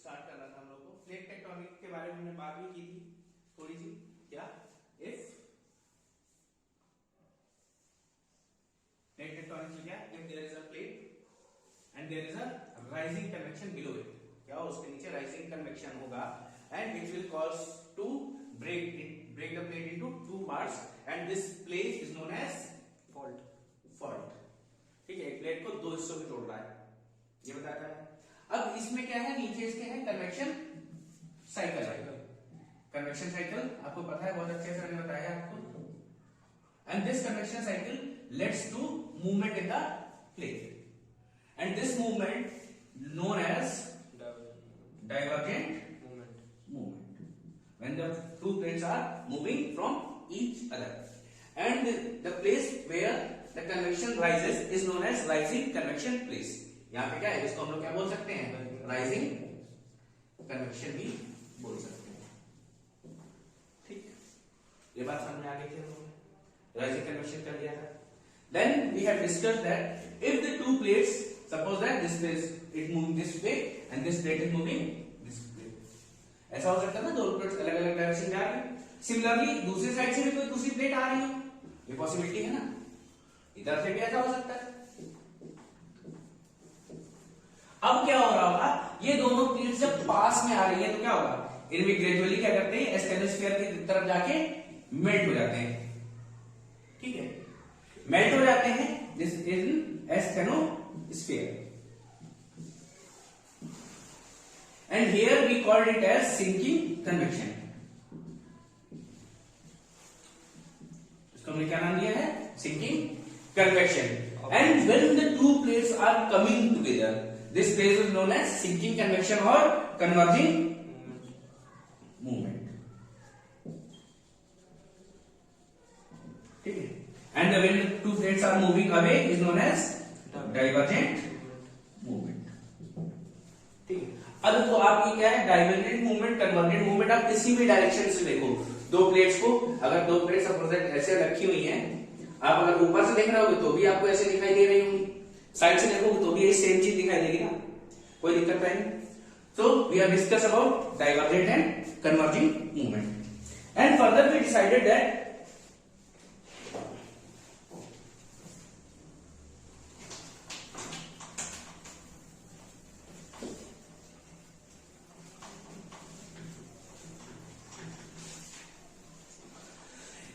Start करना था हम लोग को। प्लेट टेक्टोनिक के बारे में हमने बात भी की थी थोड़ी सी। क्या इफ प्लेट टेक्टोनिक में क्या, if there is a plate and there is a rising convection below it, क्या उसके नीचे राइजिंग कन्वेक्शन होगा and which will cause to break the plate into two parts and this place is known as fault। ठीक है, plate को दो हिस्सों में तोड़ रहा है, ये बताता है। अब इसमें क्या है, नीचे इसके है कन्वेक्शन साइकिल। कन्वेक्शन साइकिल आपको पता है, बहुत अच्छे से मैंने बताया आपको। And this convection cycle leads to movement in the plate and this movement known as divergent movement when the two plates are moving from each other and the place where the convection rises is known as rising convection place। यहाँ पे क्या है, इसको हम लोग क्या बोल सकते हैं, राइजिंग कन्वेक्शन भी बोल सकते हैं। ठीक, ये बात समझ में आ गई थी, हम लोग राइजिंग कन्वेक्शन कर लिया था। Then we have discussed that if the two plates, suppose that this place is moving this way and this plate is moving this way, ऐसा हो सकता है ना, दो प्लेट्स अलग अलग डायरेक्शन जा रही है। सिमिलरली दूसरी साइड से भी कोई दूसरी प्लेट आ रही है, ये पॉसिबिलिटी है ना, इधर से भी ऐसा हो सकता है। अब क्या हो रहा होगा, ये दोनों प्लेट्स जब पास में आ रही है तो क्या होगा, इनमें ग्रेजुअली क्या करते हैं, स्टेनोस्फीयर की तरफ जाके मेल्ट हो जाते हैं। ठीक है, मेल्ट हो जाते हैं, this is asthenosphere and here we called it as sinking convection। इसको हमने क्या नाम दिया है, sinking convection। and when the two plates are coming together this place is known as sinking convection or converging movement। ठीक है, and when the two plates are moving away is known as divergent movement। ठीक है, अब तो आपकी क्या है, divergent movement, convergent movement, आप किसी भी डायरेक्शन से देखो दो प्लेट्स को, अगर दो प्लेट्स सपोज ऐसे रखी हुई हैं, आप अगर ऊपर से देख रहे होगे तो भी आपको ऐसे दिखाई दे रही होंगी, साइड से देखोगे तो भी ये सेम चीज दिखाई देगी ना, कोई दिक्कत नहीं। So we have discussed about divergent and converging movement and further we decided that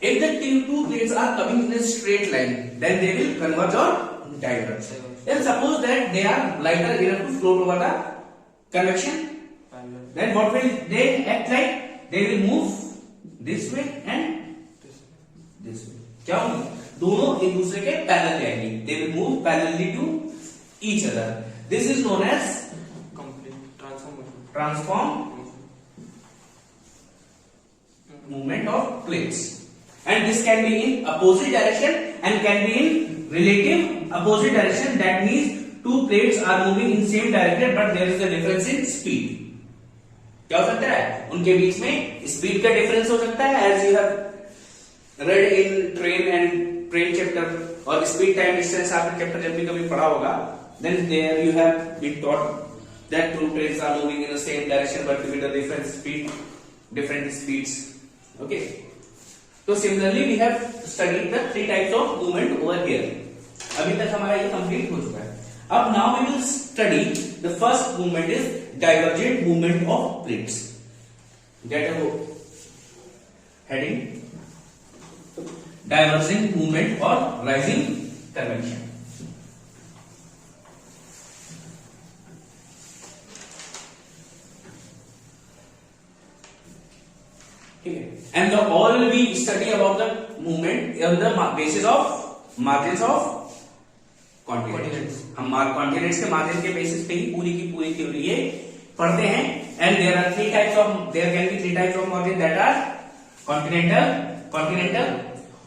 if the two plates are coming in a straight line then they will converge or diverge। Then suppose that they are lighter enough to float over the convection, then what will they act like, they will move this way and this way। क्या होंगे, दोनों एक दूसरे के parallel जाएंगे, they will move parallelly to each other। this is known as complete transform movement of plates and this can be in opposite direction and can be in relative opposite direction, that means two plates are moving in same direction but there is a difference in speed। क्या हो सकता है, उनके बीच में speed का difference हो सकता है, as you have read in train chapter और speed time distance आपने चैप्टर जब भी कभी पढ़ा होगा, then there you have been taught that two trains are moving in the same direction but with a different speeds। okay, so similarly we have studied the three types of movement over here। अभी तक हमारा ये complete हो चुका है। अब now we will study the first movement is divergent movement of plates। get a heading, divergent movement or rising convection। ठीक है, and the all will be study about the movement on the basis of margins of continents। हम continents के margin के basis पे ही पूरी की पूरी theory ये पढ़ते हैं। and there can be three types of margin that are continental,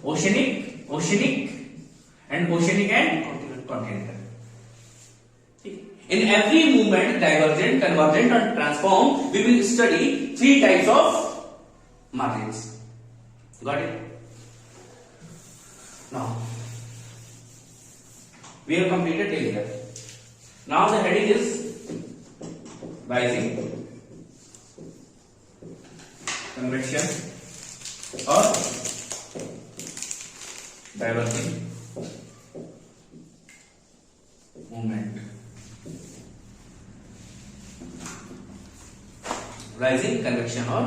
oceanic and continental। in every movement, divergent, convergent and transform, we will study three types of margins। got it? now we have completed till here। now the heading is rising convection और diverging movement, rising, convection और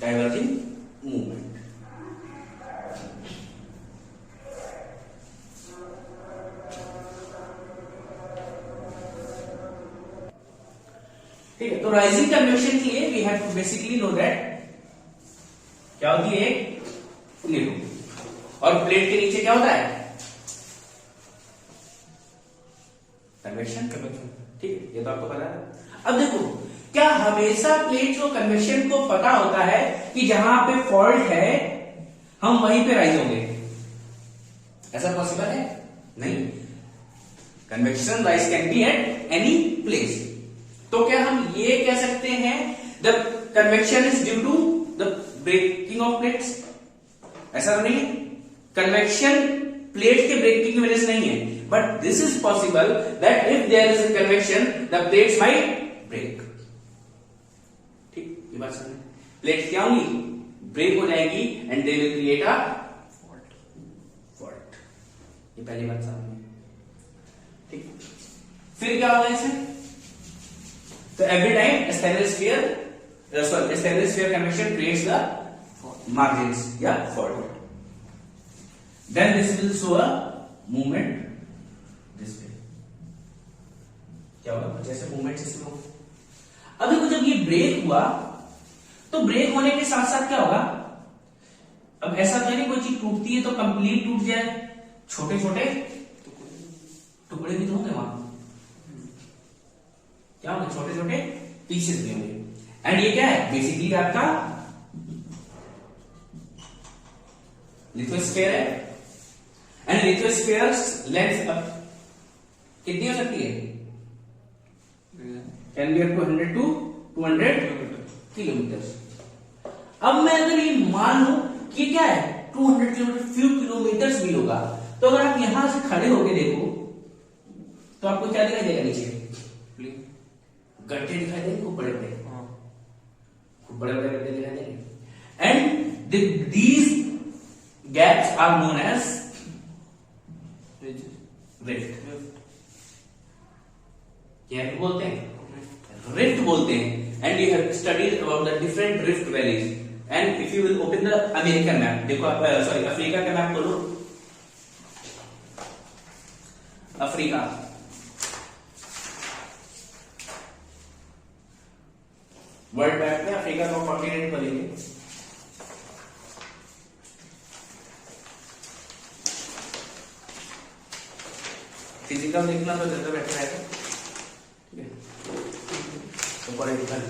diverging movement. ठीक है, तो rising convection के लिए we have to basically know that क्या होती है एक प्लेट, और प्लेट के नीचे क्या होता है कन्वेक्शन। ठीक है, ये तो आपको पता है। अब देखो, क्या हमेशा प्लेट को कन्वेक्शन को पता होता है कि जहां पे फॉल्ट है हम वहीं पे राइज होंगे? ऐसा पॉसिबल है? नहीं। Convection rise can be at any place. तो क्या हम ये कह सकते हैं the convection is due to the breaking of plates? ऐसा तो नहीं है। कन्वेक्शन प्लेट के ब्रेकिंग की वजह से नहीं है, but this is possible that if there is a convection the plates might break. ठीक, ये बात समझ। प्लेट्स क्या होंगी? ब्रेक हो जाएंगी and they will create a fault. ये पहली बात समझ। ठीक, फिर क्या होगा इसमें? तो every time stainless sphere convection creates the margins या fault. Then this will show a movement this way. क्या होगा? जैसे मूवमेंट सिस्टम हो। अब देखो, जब ये ब्रेक हुआ तो ब्रेक होने के साथ साथ क्या होगा? अब ऐसा तो नहीं कोई चीज टूटती है तो कंप्लीट टूट जाए, छोटे छोटे टुकड़े भी तो होंगे वहां। क्या होंगे? छोटे छोटे पीसेस भी होंगे। एंड ये क्या है? बेसिकली आपका लिथोस्फीयर है। एंड लिथोस्फीयर लेंथ कितनी हो सकती है? Can be up to 100 to 200 kilometre. अब मैं अगर ये मान लूं कि क्या है 200 किलोमीटर, फ्यू किलोमीटर भी होगा, तो अगर आप यहां से खड़े होके देखो तो आपको क्या दिखाई देगा? नीचे गड्ढे दिखाई देंगे, खूब बड़े बड़े, खूब बड़े बड़े गड्ढे दिखाई देंगे। And these gaps are known as rift. क्या बोलते हैं? रिफ्ट बोलते हैं। And you have studied about the different rift valleys. And if you will open the American map, देखो आप, सॉरी अफ्रीका का मैप खोलो। अफ्रीका, वर्ल्ड मैप में अफ्रीका को कॉन्टिनेंट करेंगे। फिजिकल देखना तो ज्यादा बेटर है। ठीक है, तो पॉलिटिकल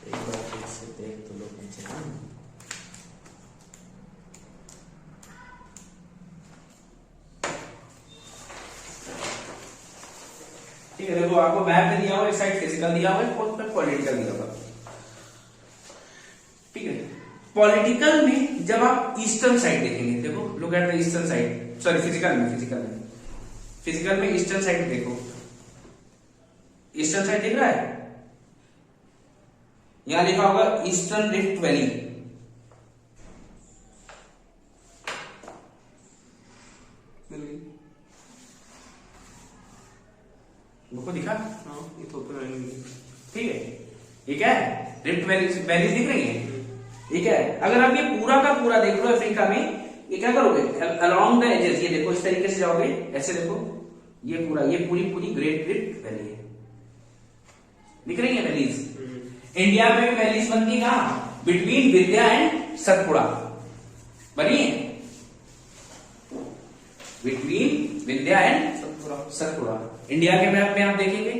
एक बार फिर से देख तो लोग नीचे। ठीक है, देखो आपको मैप में दिया हुआ, एक साइड फिजिकल दिया हुआ है और पॉलिटिकल दिया हुआ। ठीक है, पॉलिटिकल में जब आप ईस्टर्न साइड देखेंगे, देखो look at the eastern side, sorry physical में ईस्टर्न साइड देखो। ईस्टर्न साइड दिख रहा है? यहां लिखा होगा ईस्टर्न रिफ्ट वैली। को दिखा? ये तो ठीक है, ये क्या है? रिफ्ट वैली दिख रही है। ये क्या है? अगर आप ये पूरा का पूरा देख लो अफ्रीका में, ये क्या करोगे? अलोंग द एजेस, ये देखो इस तरीके से जाओगे, ऐसे देखो, ये पूरा, ये पूरी पूरी ग्रेट रिफ्ट वैली है। दिख रही है वैलीज? इंडिया में भी वैलीज बनती है कहां? बिटवीन विंध्या एंड सतपुड़ा बनी है। Between Vindhya and Satpura India के मैप में आप देखेंगे।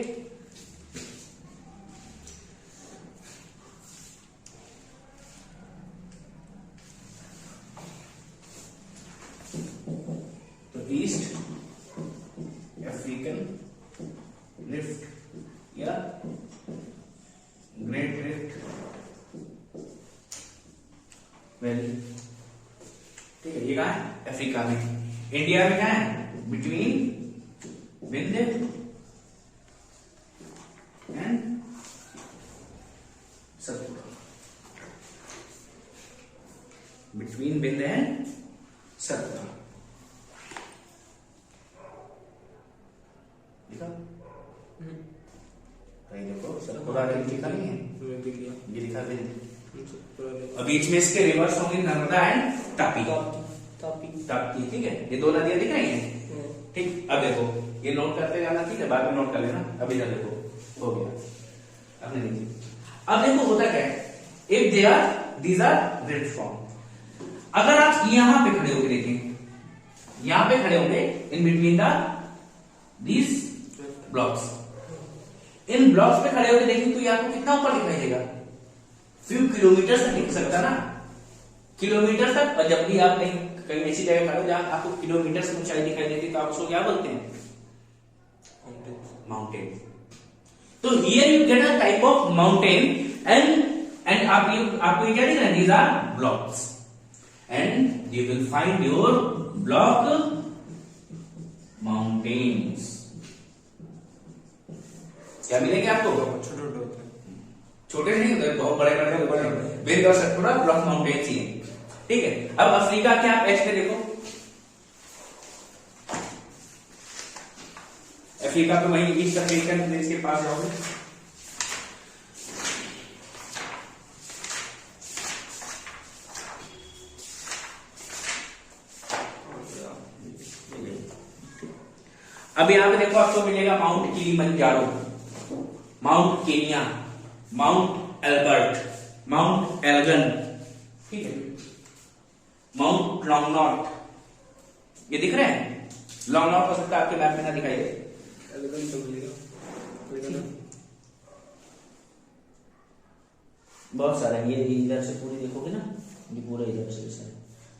तो ईस्ट अफ्रीकन रिफ्ट या ग्रेट रिफ्ट वैली। ठीक है, ये कहां है? अफ्रीका में। इंडिया में क्या है, between Vindhya and Satpura, between Vindhya and Satpura. देखा, कहीं देखो सतपुड़ा लिखा नहीं है, ये लिखा विंध्य, और बीच में इसके रिवर्स होंगे नर्मदा एंड तापी। तापी, ठीक है, ये दो नदियां दिख रही हैं, ठीक। अब देखो ये नोट करते जाना, ठीक है, बाद में नोट कर लेना। अभी इधर देखो हो गया, अपने लीजिए। अब देखो होता क्या है, if they are these are rift form, अगर आप यहां पे खड़े होकर देखें, यहां पे खड़े होंगे in between the these blocks, in blocks पे खड़े होकर देखें तो ये आपको कितना ऊपर दिखाई देगा, फ्यू किलोमीटर तक दिख सकता ना, किलोमीटर तक। और जब भी आप कहीं ऐसी जगह खड़े हो जहां आपको किलोमीटर से ऊंचाई दिखाई देती है तो आप उसको क्या बोलते हैं, माउंटेन। तो here you get a type of mountain and आपको क्या दिख रहा है, these are blocks and you will find your block mountains. क्या मिलेंगे आपको, छोटे नहीं होते, बहुत बड़े बड़े विंध्य और सतपुड़ा ब्लॉक माउंटेन्स ही है, ठीक है। अब अफ्रीका के आप एच पे देखो, अफ्रीका पे वहीं ईस्ट अफ्रीकन प्लेस के पास जाओगे, अब यहां पे देखो आपको मिलेगा mount Kilimanjaro, mount Kenya, Mount Elbert, mount Elgon, ठीक है, माउंट लॉन्गनॉट, ये दिख रहे हैं। लॉन्गनॉट हो सकता है आपके मैप में ना दिखाई दे, बहुत सारे, ये इधर से पूरी देखोगे ना, ये पूरा इधर से सारे।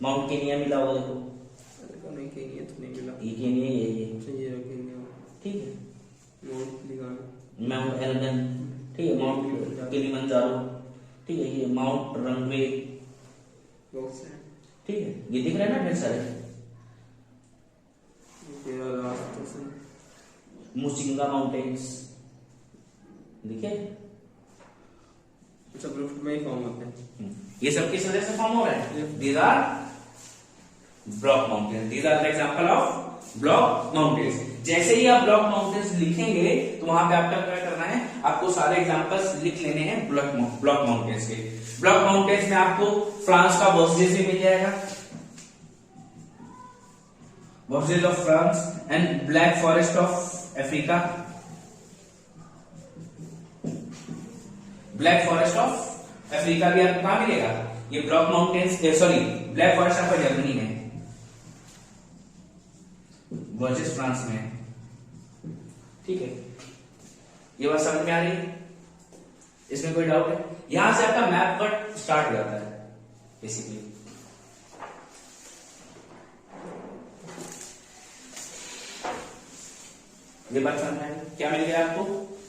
माउंट केनिया मिला होगा, देखो नहीं, केनिया तो नहीं मिला, ये केनिया, ये केनिया, ठीक है, माउंट एल्गन, ठीक है, माउंट किलिमंजारो, ठीक है, ये माउंट रंगवे, ठीक है, ये दिख रहा है ना ढेर सारे। मुसिंगा माउंटेन्स दिखे, सब लिफ्ट में ही फॉर्म होते हैं, ये सब किस वजह से फॉर्म हो रहा है, these are block mountains, these are the example of block mountains. जैसे ही आप ब्लॉक माउंटेन्स लिखेंगे तो वहां पे आपका क्या करना है, आपको सारे एग्जांपल्स लिख लेने हैं ब्लॉक माउंटेन्स के। ब्लॉक माउंटेन्स में आपको फ्रांस का वॉसेज भी मिल जाएगा, Vosges of France and Black Forest of Africa, Black Forest of Africa भी आपको कहां मिलेगा, ये block mountains, sorry Black Forest आपका जर्मनी में, वॉसेज फ्रांस में, ठीक है। ये बात समझ में आ रही है, इसमें कोई डाउट है? यहां से आपका मैप कट स्टार्ट हो जाता है बेसिकली। ये बात समझ में आ रही, क्या मिल गया आपको,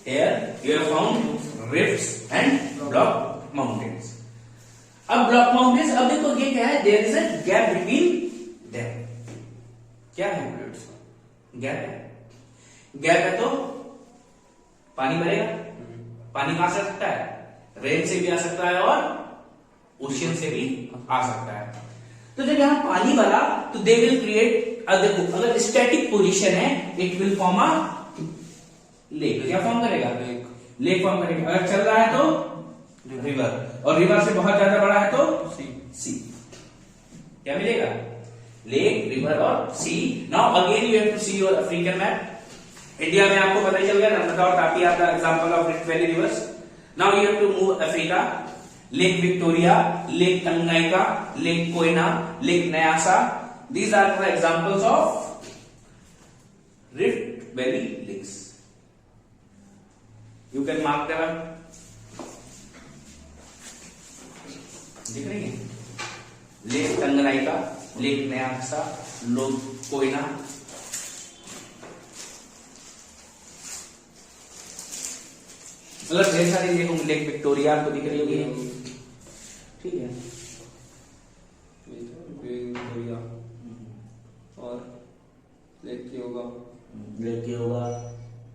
here you have found rifts and block mountains. अब ब्लॉक माउंटेन्स, अब देखो ये क्या है, there is a gap between them, क्या है, गैप है, गैप है तो पानी भरेगा, पानी कहां से आ सकता है, रेन से भी आ सकता है और ओशियन से भी आ सकता है। तो जब यहां पानी भरा तो दे विल क्रिएट, देखो अगर स्टैटिक पोजीशन है it will form a lake, क्या फॉर्म करेगा, लेक फॉर्म करेगा। अगर चल रहा है तो रिवर, और रिवर से बहुत ज्यादा बड़ा है तो सी, क्या मिलेगा, लेक, रिवर और sea. Now again you have to see your African map. India में आपको पता ही चल गया, नर्मदा और Tapi are the example of rift valley rivers. Now you have to move Africa, Lake Victoria, Lake Tanganyika, Lake Koyna, Lake Nyasa, these are the examples of rift valley lakes. You can mark them up. दिख रही है, lake Tanganyika, lake Nyasa, lake Koyna, मतलब ढेर सारी lake, lake Victoria आपको दिख रही होगी, ठीक है, और लेक योगा, लेक होगा,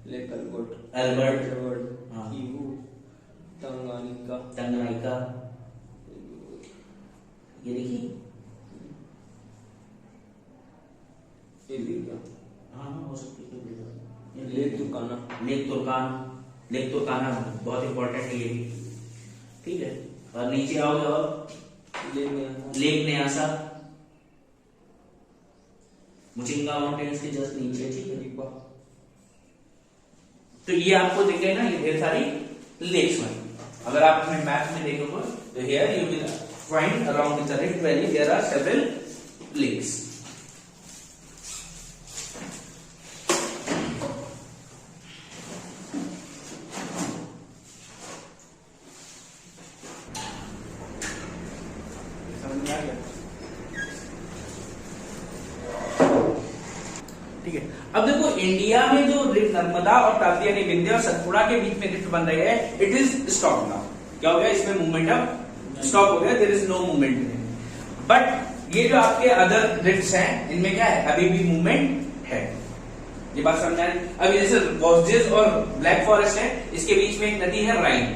लेक अल्बर्ट, अल्बर्ट, एडवर्ड, हाँ। ईवू, तंगानिका, तंगनाइका, ये देखिए, ये भी क्या? हाँ हो सकती है। लेक तुर्काना, लेक तुर्कान, लेक तुर्काना बहुत इंपॉर्टेंट है ये भी, ठीक है। और नीचे आओगे और लेक न्यासा, मुचिंगा माउंटेन्स के जस्ट नीचे, ठीक है। तो ये आपको दिख गए ना, ये ढेर सारी लेक्स में। अगर आप अपने मैप में देखोगे तो here you will find around the rift valley there are several lakes. ठीक है। अब देखो इंडिया में जो रिफ्ट नर्मदा और ताप्ती यानी विंध्य और सतपुड़ा के बीच में रिफ्ट बन रही है, इट इज स्टॉप नाउ। क्या हो गया? इसमें मूवमेंट अब स्टॉप हो गया, there is no movement. But ये जो आपके अदर रिफ्ट्स हैं, इनमें क्या है? अभी भी मूवमेंट है। ये बात समझ आए? अभी जैसे वॉस्जेस और ब्लैक फॉरेस्ट है, इसके बीच में एक नदी है राइन।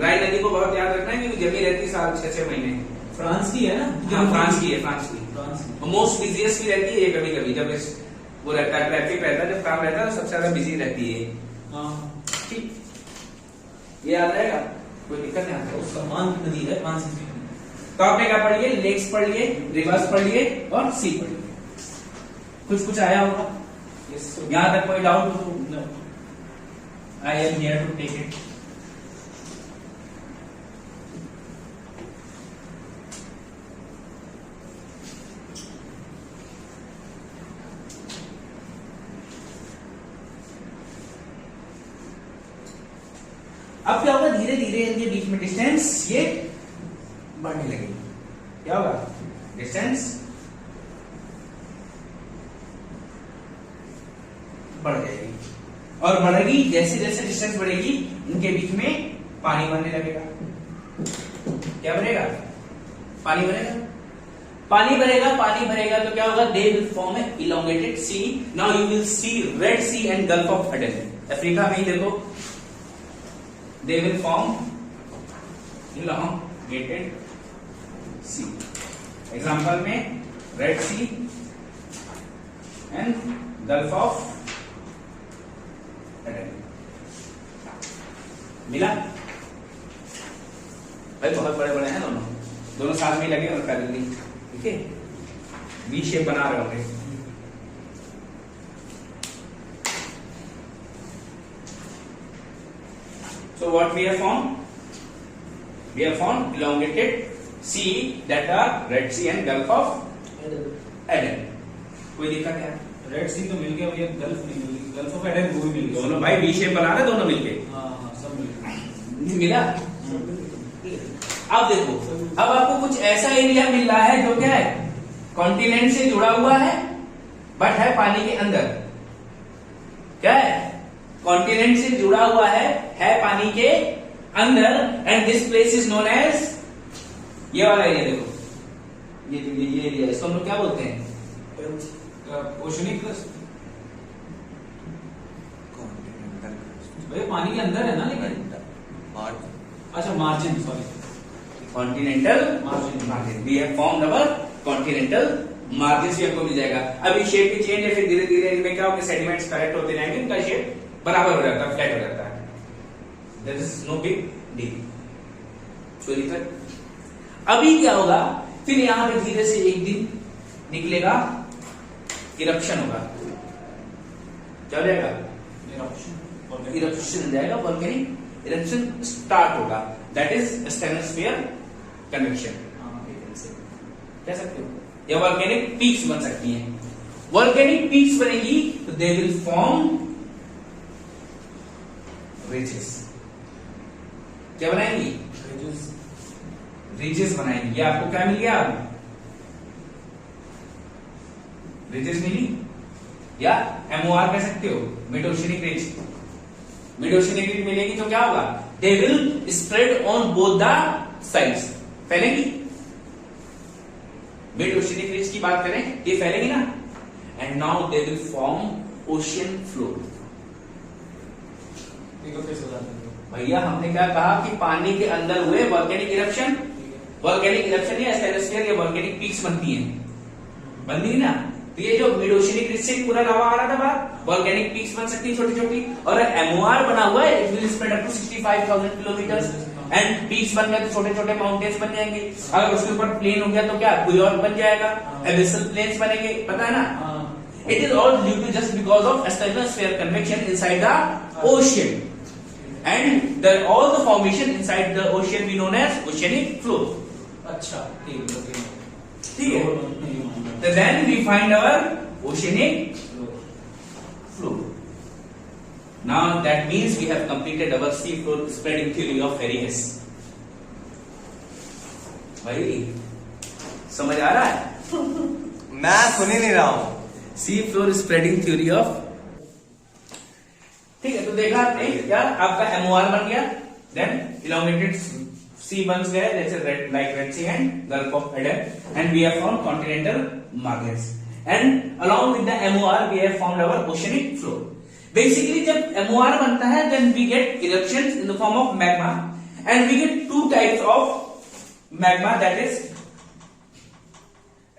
राइन नदी को बहुत याद रखना है क्योंकि जमी रहती है साल 6-6 महीने। फ्रांस की है ना? हाँ, फ्रांस की है, फ्रांस की। फ्रांस की। मोस्ट बिजिएस्ट भी रहती है कभी कभी, जब वो रहता है ट्रैफिक रहता है, जब काम रहता है तो सबसे ज्यादा बिजी रहती है। हाँ, ठीक, ये याद रहेगा, कोई दिक्कत नहीं आता। उसका मान की नदी है फ्रांस की। तो आपने क्या पढ़ लिए? लेक्स पढ़ लिए, रिवर्स पढ़ लिए और सी पढ़ लिए। कुछ आया होगा यहाँ तक? कोई डाउट हो? I am here to take it. अब क्या होगा? धीरे धीरे इनके बीच में डिस्टेंस ये बढ़ने लगेगी। क्या होगा? डिस्टेंस बढ़ जाएगी, और बढ़ेगी जैसे जैसे डिस्टेंस बढ़ेगी, इनके बीच में पानी बनने लगेगा। क्या बनेगा? पानी बनेगा। पानी भरेगा, पानी भरेगा तो क्या होगा? They will form a elongated sea. Now you will see Red Sea and Gulf of Aden. Africa में ही देखो, they will form elongated sea. Example में Red Sea and Gulf of Aden. मिला भाई? बहुत बड़े बड़े हैं दोनों साथ में लगे और कर ली, ठीक है। वी शेप बना रहे होंगे। So what we have found? We have found elongated sea that are Red Sea and Gulf of Aden. कोई दिक्कत है? रेड सी तो मिल गया भैया, गल्फ नहीं मिल गई। गल्फ ऑफ एडन वो भी मिल गया। दोनों भाई वी शेप बना रहे दोनों मिलके। हाँ, सब मिल गया। मिला? अब देखो, अब आपको कुछ ऐसा एरिया मिल रहा है जो क्या है? कॉन्टिनेंट से जुड़ा हुआ है बट है पानी के अंदर। क्या है? कॉन्टिनेंट से जुड़ा हुआ है पानी के अंदर, and this place is known as, ये वाला एरिया देखो, ये एरिया, इसको हम लोग क्या बोलते हैं? Oceanic crust. भैया पानी के अंदर है ना, लेकिन अच्छा margin, sorry, continental margin. Margin. We have formed our continental margin से हमको मिल जाएगा। अभी शेप भी चेंज है, फिर धीरे धीरे इनमें क्या होगा? सेडिमेंट्स करेक्ट होते जाएंगे, इनका शेप बराबर हो जाता है, फ्लैट हो जाता है। There is no big deal. कोई दिक्कत? अभी क्या होगा? फिर यहां पे धीरे से एक दिन निकलेगा, इरप्शन होगा। क्या हो जाएगा? इरप्शन हो जाएगा, वोल्केनिक इरप्शन स्टार्ट होगा। दैट इज स्टेनोस्फीयर कन्वेक्शन कह सकते हो, या वोल्केनिक पीक्स बन सकती हैं। वोल्केनिक पीक्स बनेगी तो दे विल फॉर्म रिजेस। क्या बनाएंगी? रिजेस बनाएंगी। ये आपको क्या मिल गया? अब रिजेस मिली, या MOR कह सकते हो, mid oceanic ridge. Mid oceanic ridge मिलेगी तो क्या होगा? They will spread on both the sides, फैलेगी। मिड ओशियनिक रिज की बात करें, ये फैलेंगी ना, and now they will form ocean floor. भैया हमने क्या कहा कि पानी के अंदर हुए वॉल्केनिक इरप्शन, वॉल्केनिक इरप्शन या स्टेनोस्फीयर या वॉल्केनिक पीक्स बनती हैं, बनती है ना। तो ये जो मिड ओशियनिक रिज से पूरा लावा आ रहा था बाहर, वॉल्केनिक पीक्स बन सकती है छोटी छोटी, और एमओआर बना हुआ है, it will spread up to 65,000 kilometres, and peaks बन गए तो छोटे छोटे माउंटेन्स बन जाएंगे। अगर उसके ऊपर प्लेन हो गया तो क्या कोई और बन जाएगा, एबिसल प्लेन्स बनेंगे, पता है ना। It is all due to just because of astrosphere convection inside the ocean, and all the formation inside the ocean we known as oceanic floor. अच्छा ठीक है, ठीक है। So then we find our oceanic floor. Now that means we have completed our sea floor spreading theory of Harry Hess. भाई समझ आ रहा है? मैं सुन ही नहीं रहा हूँ। Sea floor spreading theory of, ठीक है। तो देखा आपने क्या, आपका एमओआर बन गया, देन इलोंगेटेड सी बन गए जैसे Red, like Red Sea and Gulf of Aden, and we have found continental markets, and along with the MOR we have found our oceanic floor. Basically जब एमओआर बनता है then we get eruptions in the form of magma, and we get two types of magma, that is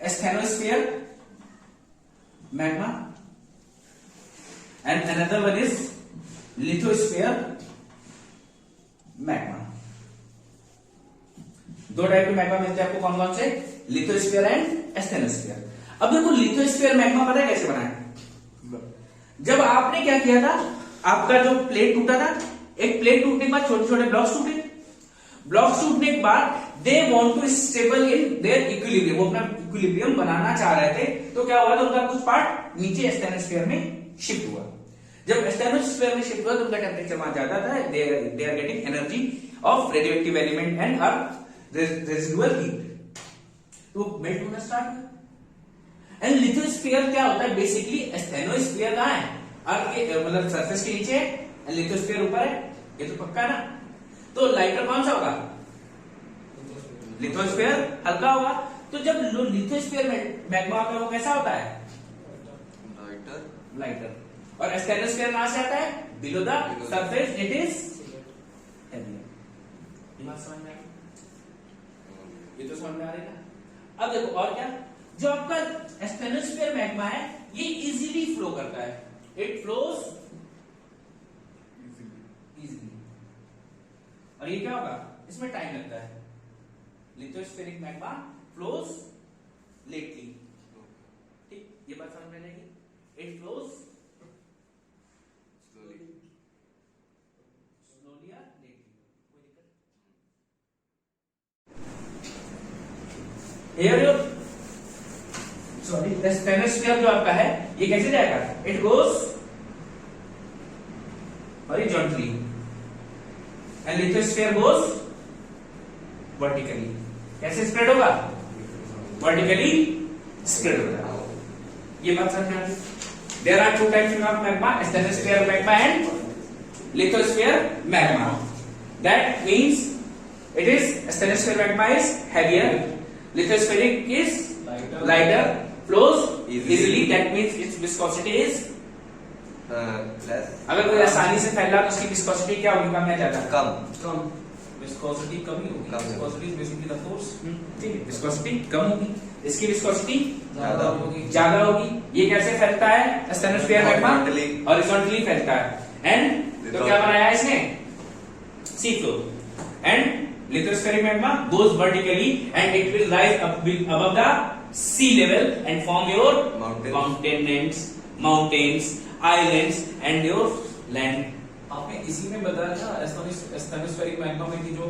asthenosphere magma and another one is lithosphere magma। दो type के magma मिलते हैं आपको, कौन कौन से, लिथोस्फीयर एंड एस्थेनोस्फीयर। अब देखो लिथोस्फीयर मैग्मा पता है कैसे बना है? जब आपने क्या किया था, आपका जो प्लेट टूटा था, एक प्लेट टूटने के बाद छोटे छोटे ब्लॉक्स टूटे, ब्लॉक्स टूटने के बाद they want to stable in their equilibrium, वो अपना इक्विलिब्रियम बनाना चाह रहे थे, तो क्या हुआ था, उनका कुछ पार्ट नीचे एस्थेनोस्फीयर में शिफ्ट हुआ। जब एस्थेनोस्फीयर में शिफ्ट हुआ तो उनका टेम्परेचर वहां ज्यादा था, they are getting energy of radioactive element and earth residual heat, तो मेल्ट होना स्टार्ट हुआ। एंड लिथोस्फीयर क्या होता है, बेसिकली एस्थेनोस्फीयर कहां है, अर्थ के मतलब सरफेस के नीचे है, लिथोस्फीयर ऊपर है, ये तो पक्का ना। तो लाइटर कौन सा होगा, लिथोस्फीयर हल्का होगा। तो जब लिथोस्फीयर में मैग्मा होता है वो कैसा होता है, लाइटर, और एस्थेनोस्फीयर कहां से आता है, below the surface, it is heavier. ये बात समझ में आ गई, ये तो समझ में आ रही ना। अब देखो और क्या, जो आपका एस्थेनोस्फीयर मैग्मा है ये इजीली फ्लो करता है, इट फ्लोज इजीली, और ये क्या होगा, इसमें टाइम लगता है। लिथोस्फेरिक मैग्मा फ्लोज लेटली, ठीक, ये बात समझ में आएगी, इट फ्लोज स्लोली और लेटली, कोई दिक्कत। हियर योर सॉरी एस्थेनोस्फीयर जो आपका है ये कैसे जाएगा, it goes horizontally and lithosphere goes vertically. कैसे स्प्रेड होगा, वर्टिकली स्प्रेड होगा, ये बात समझ में आती है। There are two types of magma, asthenosphere magma and lithosphere magma. That means it is asthenosphere magma is heavier, lithospheric is lighter, flows easily, that means its viscosity is less। अगर कोई आसानी से फैला तो उसकी विस्कोसिटी क्या होगी, कम या ज्यादा, कम, विस्कोसिटी कम ही होगी, viscosity is basically the force, ठीक है, विस्कोसिटी कम होगी, इसकी विस्कोसिटी ज्यादा होगी, ज्यादा होगी। ये कैसे फैलता है, एस्थेनोस्फीयर मैग्मा हॉरिजॉन्टली फैलता है, एंड तो क्या बनाया है इसने, sea floor, and lithospheric magma goes vertically and it will rise above the sea level and form your mountains, islands and your land। आपने इसी में बताया था एस्थेनोस्फेरिक मैग्मा में कि जो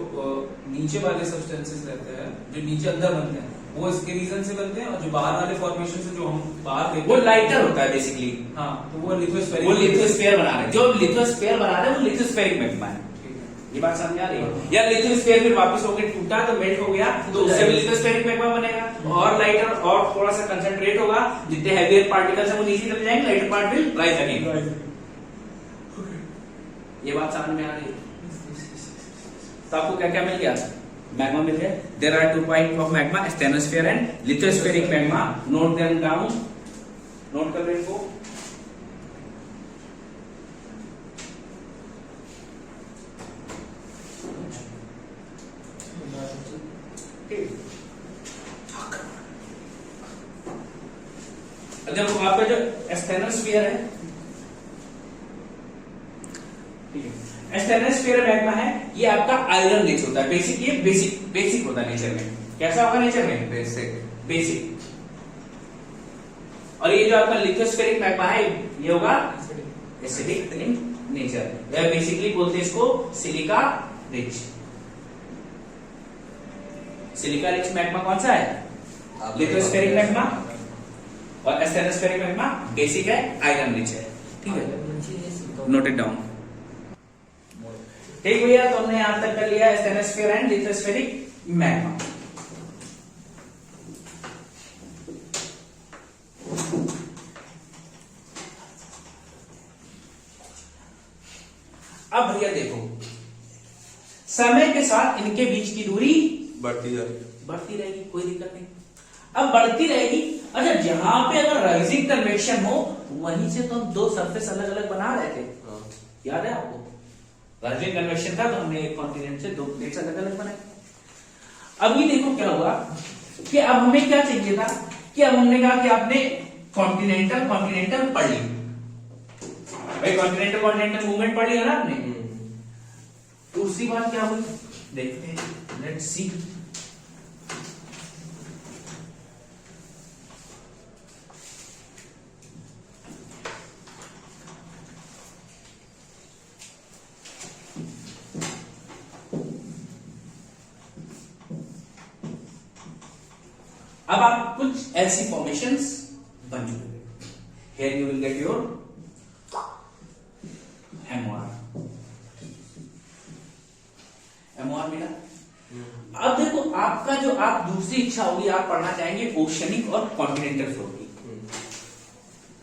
नीचे वाले सब्सटेंसेस रहते हैं, जो नीचे अंदर बनते हैं, वो इसके रीजन से बनते हैं, और जो बाहर वाले फॉर्मेशन से जो हम बाहर देखते वो हैं लाइटर होता है बेसिकली, हाँ, तो वो लिथोस्फेरिक, वो लिथोस्फीयर बना रहे हैं, जो लिथोस्फीयर बना रहे हैं वो लिथोस्फेरिक मैग्मा है। ये बात समझ आ रही है, या लिथोस्फीयर फिर वापस होकर टूटा तो मेल्ट हो गया तो उससे भी लिथोस्फेरिक मैग्मा बनेगा, और लाइटर और थोड़ा सा कंसंट्रेट होगा, जितने हेवियर पार्टिकल्स हैं वो नीचे चले जाएंगे, lighter part will rise again. ये बात समझ में आ रही है, तो आपको क्या क्या मिल गया, मैग्मा मिल गए. There are 2 types of magma, asthenosphere and lithospheric magma. Note them down. Note कर लो इनको. देखो आपका जो एस्थेनोस्फीयर है, ठीक है, एस्थेनोस्फीयर मैग्मा है, ये आपका आयरन रिच होता है. बेसिक, ये बेसिक होता है नेचर में. कैसा होगा नेचर में? बेसिक. और ये जो आपका लिथोस्फेरिक मैग्मा है, ये होगा एसिडिक इन नेचर. या बेसिकली बोलते हैं इसको silica rich. Silica rich magma कौन सा है? Lithospheric magma. और एस्थेनोस्फेरिक मैग्मा बेसिक है, आयरन रिच है. ठीक है, नोट इट डाउन. ठीक भैया, तो हमने यहां तक कर लिया एस्थेनोस्फीयर एंड लिथोस्फेरिक मैग्मा. अब भैया देखो, समय के साथ इनके बीच की दूरी बढ़ती रहेगी, कोई दिक्कत नहीं. अब बढ़ती रहेगी. अच्छा, जहां पे अगर राइजिंग कन्वेक्शन हो, वहीं से तो हम 2 सरफेस अलग अलग बना रहे थे. याद है आपको? राइजिंग कन्वेक्शन था तो हमने एक कॉन्टिनेंट से 2 प्लेट्स अलग अलग बनाए. अभी देखो क्या हुआ कि अब हमें क्या चाहिए था कि अब हमने कहा कि आपने कॉन्टिनेंटल पढ़ ली भाई, कॉन्टिनेंटल मूवमेंट पढ़ लिया ना आपने. दूसरी बात क्या हुई देखते हैं, लेट्स सी. अब आप कुछ ऐसी फॉर्मेशंस बन चुके. Here you will get your MoR मिला. अब देखो, आपका जो आप दूसरी इच्छा होगी, आप पढ़ना चाहेंगे ओशनिक और कॉन्टिनेंटल फ्लोर की.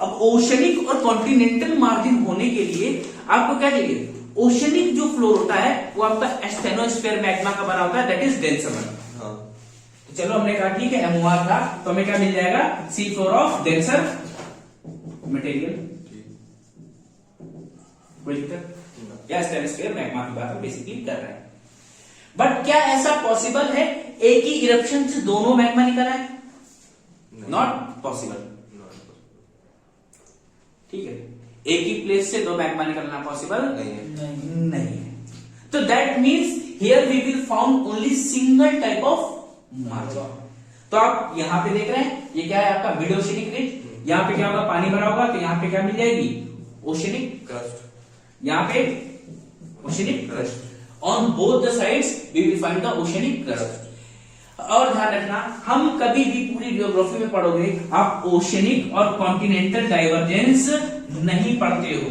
अब ओशनिक और कॉन्टिनेंटल मार्जिन होने के लिए आपको क्या चाहिए? ओशनिक जो फ्लोर होता है वो आपका एस्थेनोस्फीयर मैग्मा का बना होता है, दैट इज डेंसर वन. चलो, हमने कहा ठीक है एमओआर था, तो हमें क्या मिल जाएगा? Sea floor of denser material. कोई दिक्कत? या एस्थेनोस्फीयर मैग्मा की बात हम बेसिकली कर रहे हैं. बट क्या ऐसा पॉसिबल है एक ही इरप्शन से दोनों मैग्मा निकल आए? Not possible. ठीक है, एक ही प्लेस से 2 मैग्मा निकलना पॉसिबल नहीं है. तो that means here we will found only single type of margin. तो आप यहां पे देख रहे हैं, ये क्या है आपका मिड ओशनिक रिज. यहां पे क्या होगा? पानी भरा होगा, तो यहां पे क्या मिल जाएगी? Oceanic crust. यहां पे oceanic crust. On both the sides we will find the oceanic crust. और ध्यान रखना, हम कभी भी पूरी जियोग्राफी में पढ़ोगे, आप ओशनिक और कॉन्टिनेंटल डाइवर्जेंस नहीं पढ़ते हो,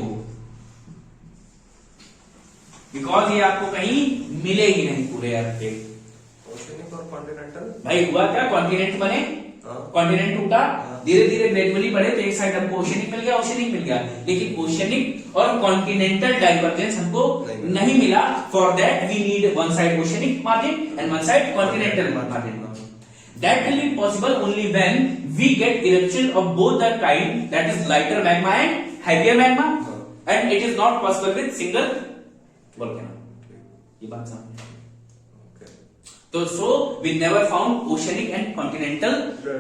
बिकॉज ये आपको कहीं मिले ही नहीं पूरे अर्थ पे. कॉन्टिनेंटल भाई हुआ क्या? कॉन्टिनेंट बने, कॉन्टिनेंट टूटा, धीरे धीरे ग्रेजुअली बढ़े, तो एक साइड हमको ओशनिक मिल गया. लेकिन ओशनिक और कॉन्टिनेंटल डाइवर्जेंस हमको नहीं मिला. For that we need one side oceanic margin and one side continental margin. That will be possible only when we get eruption of both the kind, that is lighter magma and heavier magma, and it is not possible with single volcano. ये बात समझ. तो so we never found oceanic and continental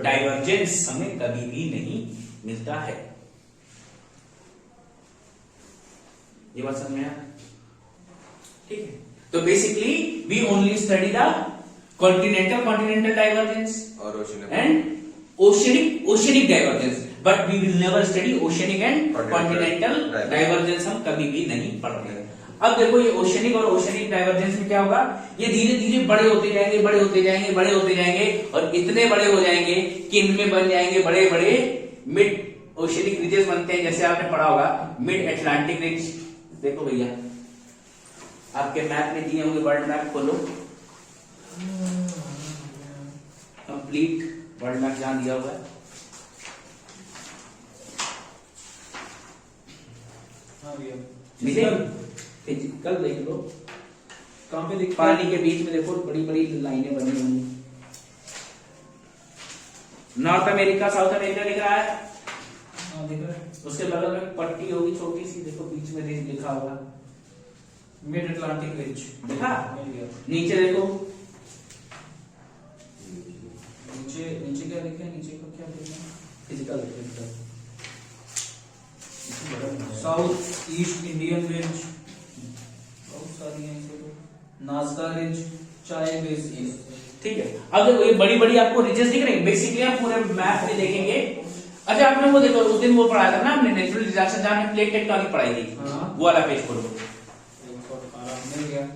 divergence, हमें कभी भी नहीं मिलता है. ये बात समझ में आया? ठीक है, तो basically we only study the continental divergence और and oceanic divergence, but we will never study oceanic and continental divergence. हम कभी भी नहीं पढ़ते. अब देखो, ये ओशनिक और ओशनिक डाइवर्जेंस में क्या होगा? ये धीरे धीरे बड़े होते जाएंगे और इतने बड़े हो जाएंगे कि इनमें बन जाएंगे बड़े बड़े मिड ओशनिक रिजेस बनते हैं. जैसे आपने पढ़ा होगा मिड अटलांटिक रिज. देखो भैया, आपके मैप में दिए होंगे, वर्ल्ड मैप खोलो, कंप्लीट वर्ल्ड मैप जहां दिया हुआ है. हाँ भैया, मिलेगी, फिजिकल देख लो. कहाँ पे दिखता है? पानी के बीच में देखो बड़ी बड़ी लाइनें बनी हुई। नॉर्थ अमेरिका, साउथ अमेरिका लिख रहा है। हाँ, दिख रहा है। उसके बगल में पट्टी होगी छोटी सी, देखो बीच में लिखा होगा मिड अटलांटिक रिज। देखा? मिल गया। नीचे देखो, नीचे नीचे क्या लिखे हैं? नीचे का क्या लिखे हैं? Physical south east Indian ridge, बहुत सारी हैं इसे तो। नाजका रिज, चाय बेसिन। ठीक है। अब देखो ये बड़ी बड़ी आपको रिजेस दिख रही है। बेसिकली आप पूरे मैप में देखेंगे। अच्छा आपने वो देखो उस दिन वो पढ़ाया था ना हमने, नेचुरल डिजास्टर, जहां हमने प्लेट टेक्टोनिक पढ़ाई थी। हाँ। वो वाला पेज खोलो। मिल गया।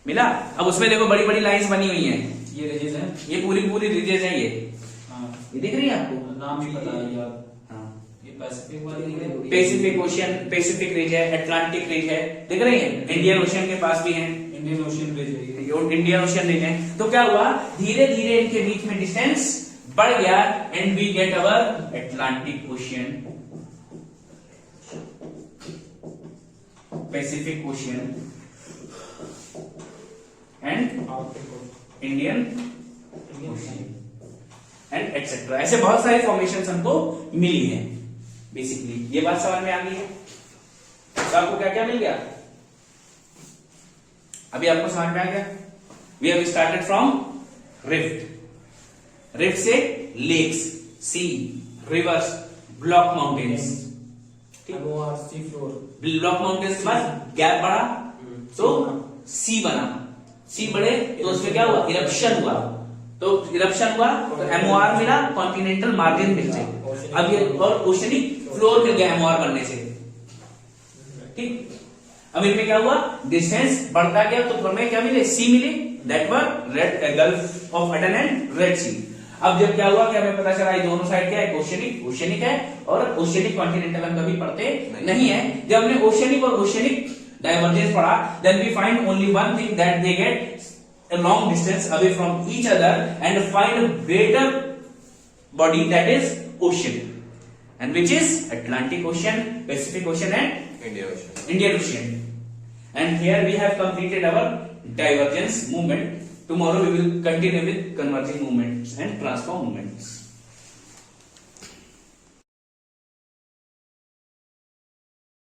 मिला? अब उसमें देखो बड़ी बड़ी लाइंस बनी हुई हैं। ये रिजेस हैं। ये पूरी पूरी रिजेस हैं ये। हाँ, ये दिख रही है आपको? नाम भी पता है यार। हाँ। ये पैसिफिक वाली दिख रही है। पैसिफिक ओशियन, पैसिफिक रिज है, अटलांटिक रिज है, दिख रही है? इंडियन ओशियन के पास भी है, इंडियन ओशियन रिज है ये। इंडियन ओशियन रिज है। तो क्या हुआ, धीरे धीरे इनके बीच में डिस्टेंस बढ़ गया and we get our Atlantic Ocean, Pacific Ocean and Indian Ocean and etcetera. ऐसे बहुत सारी फॉर्मेशन हमको मिली है। बेसिकली ये बात समझ में आ गई है? तो आपको क्या क्या मिल गया अभी? आपको समझ में आ गया? We have started from rift, rift से lakes, sea, rivers, block mountains. Sea floor. Block mountains के बाद गैप बढ़ा तो सी बना, सी बढ़े तो उसमें क्या हुआ, इरप्शन हुआ। तो इरप्शन हुआ तो एमओआर मिला, कॉन्टिनेंटल मार्जिन मिल गए। अब ये और ओशनिक फ्लोर मिल गया एमओआर बनने से। ठीक। अब इनमें क्या हुआ, डिस्टेंस बढ़ता गया तो हमें क्या मिले, सी मिले, that were red Gulf of Aden and Red Sea. अब जब क्या हुआ कि हमें पता चला ये दोनों साइड क्या है, ओशनिक, ओशनिक है, और ओशनिक कॉन्टिनेंटल हम कभी पढ़ते नहीं है। जब हमने ओशनिक और ओशनिक डाइवर्जेंस पढ़ा, then we find only one thing, that they get a long distance away from each other and find a greater body, that is ocean, and which is Atlantic Ocean, Pacific Ocean and India ocean. Indian Ocean. And here we have completed our divergence movement. Tomorrow we will continue with converging movements and transform movements.